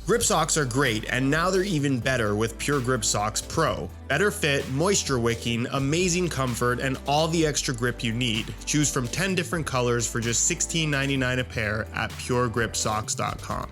Grip socks are great, and now they're even better with Pure Grip Socks Pro. Better fit, moisture wicking, amazing comfort, and all the extra grip you need. Choose from 10 different colors for just $16.99 a pair at puregripsocks.com.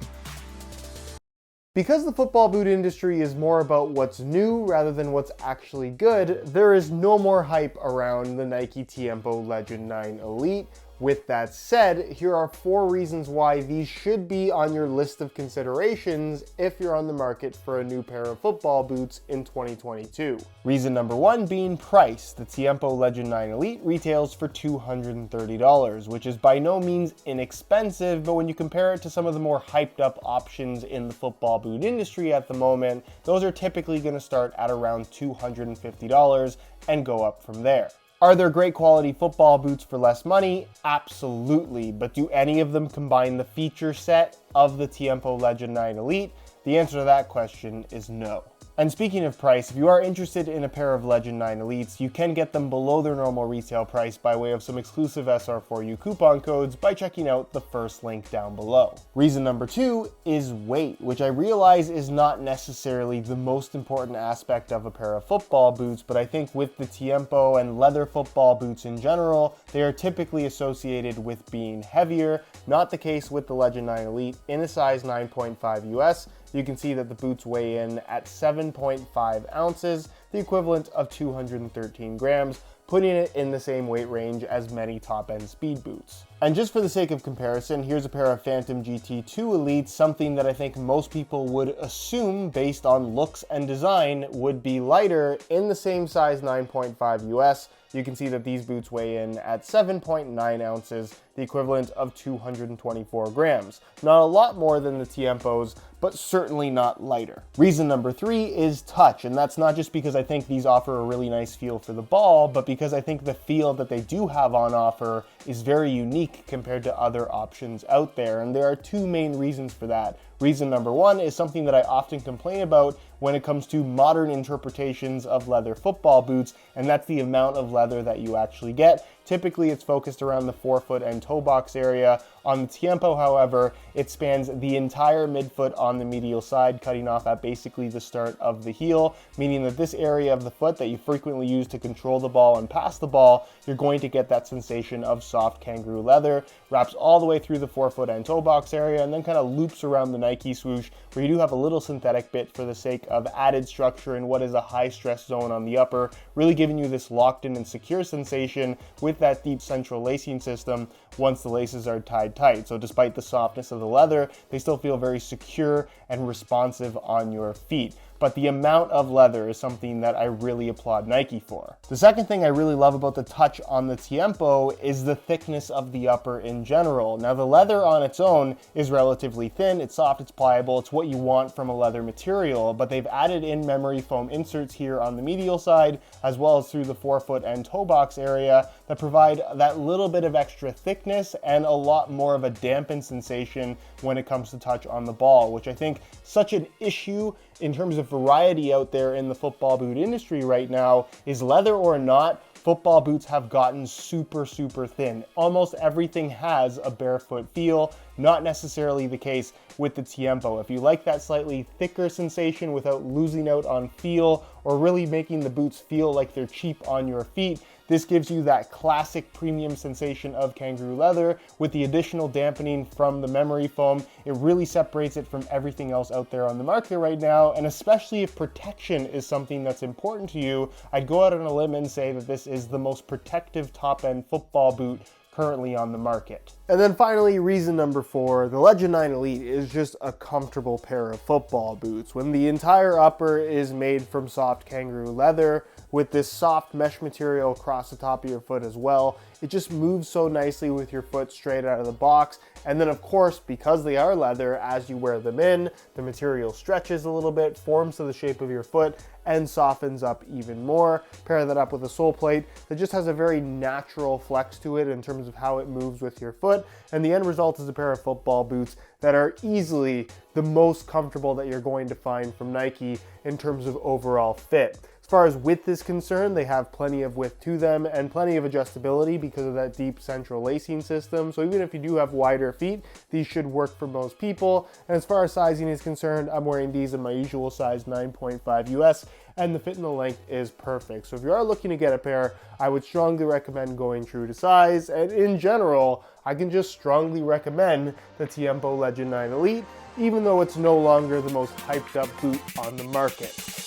Because the football boot industry is more about what's new rather than what's actually good, there is no more hype around the Nike Tiempo Legend 9 Elite. With that said, here are 4 reasons why these should be on your list of considerations if you're on the market for a new pair of football boots in 2022. Reason number 1 being price. The Tiempo Legend 9 Elite retails for $230, which is by no means inexpensive, but when you compare it to some of the more hyped up options in the football boot industry at the moment, those are typically going to start at around $250 and go up from there. Are there great quality football boots for less money? Absolutely, but do any of them combine the feature set of the Tiempo Legend 9 Elite? The answer to that question is no. And speaking of price, if you are interested in a pair of Legend 9 Elites, you can get them below their normal retail price by way of some exclusive SR4U coupon codes by checking out the first link down below. Reason number 2 is weight, which I realize is not necessarily the most important aspect of a pair of football boots, but I think with the Tiempo and leather football boots in general, they are typically associated with being heavier. Not the case with the Legend 9 Elite. In a size 9.5 US, you can see that the boots weigh in at 7.5 ounces, the equivalent of 213 grams, putting it in the same weight range as many top-end speed boots. And just for the sake of comparison, here's a pair of Phantom GT2 Elites, something that I think most people would assume, based on looks and design, would be lighter in the same size 9.5 US. You can see that these boots weigh in at 7.9 ounces, the equivalent of 224 grams. Not a lot more than the Tiempos, but certainly not lighter. Reason number 3 is touch, and that's not just because I think these offer a really nice feel for the ball, but because I think the feel that they do have on offer is very unique compared to other options out there, and there are 2 main reasons for that. Reason number 1 is something that I often complain about when it comes to modern interpretations of leather football boots, and that's the amount of leather that you actually get. Typically, it's focused around the forefoot and toe box area. On the Tiempo, however, it spans the entire midfoot on the medial side, cutting off at basically the start of the heel, meaning that this area of the foot that you frequently use to control the ball and pass the ball, you're going to get that sensation of soft kangaroo leather, wraps all the way through the forefoot and toe box area, and then kind of loops around the Nike swoosh, where you do have a little synthetic bit for the sake of added structure in what is a high stress zone on the upper, really giving you this locked in and secure sensation with that deep central lacing system once the laces are tied tight. So despite the softness of the leather, they still feel very secure and responsive on your feet. But the amount of leather is something that I really applaud Nike for. The second thing I really love about the touch on the Tiempo is the thickness of the upper in general. Now, the leather on its own is relatively thin, it's soft, it's pliable, it's what you want from a leather material, but they've added in memory foam inserts here on the medial side, as well as through the forefoot and toe box area, that provide that little bit of extra thickness and a lot more of a dampened sensation when it comes to touch on the ball, which I think such an issue in terms of variety out there in the football boot industry right now is leather or not, football boots have gotten super thin. Almost everything has a barefoot feel, not necessarily the case with the Tiempo. If you like that slightly thicker sensation without losing out on feel or really making the boots feel like they're cheap on your feet, this gives you that classic premium sensation of kangaroo leather with the additional dampening from the memory foam. It really separates it from everything else out there on the market right now, and especially if protection is something that's important to you, I'd go out on a limb and say that this is the most protective top-end football boot currently on the market. And then finally, reason number 4, the Legend 9 Elite is just a comfortable pair of football boots. When the entire upper is made from soft kangaroo leather with this soft mesh material across the top of your foot as well, it just moves so nicely with your foot straight out of the box. And then of course, because they are leather, as you wear them in, the material stretches a little bit, forms to the shape of your foot, and softens up even more. Pair that up with a sole plate that just has a very natural flex to it in terms of how it moves with your foot, and the end result is a pair of football boots that are easily the most comfortable that you're going to find from Nike in terms of overall fit. As far as width is concerned, they have plenty of width to them and plenty of adjustability because of that deep central lacing system. So even if you do have wider feet, these should work for most people. And as far as sizing is concerned, I'm wearing these in my usual size 9.5 US, and the fit and the length is perfect. So if you are looking to get a pair, I would strongly recommend going true to size. And in general, I can just strongly recommend the Tiempo Legend 9 Elite, even though it's no longer the most hyped up boot on the market.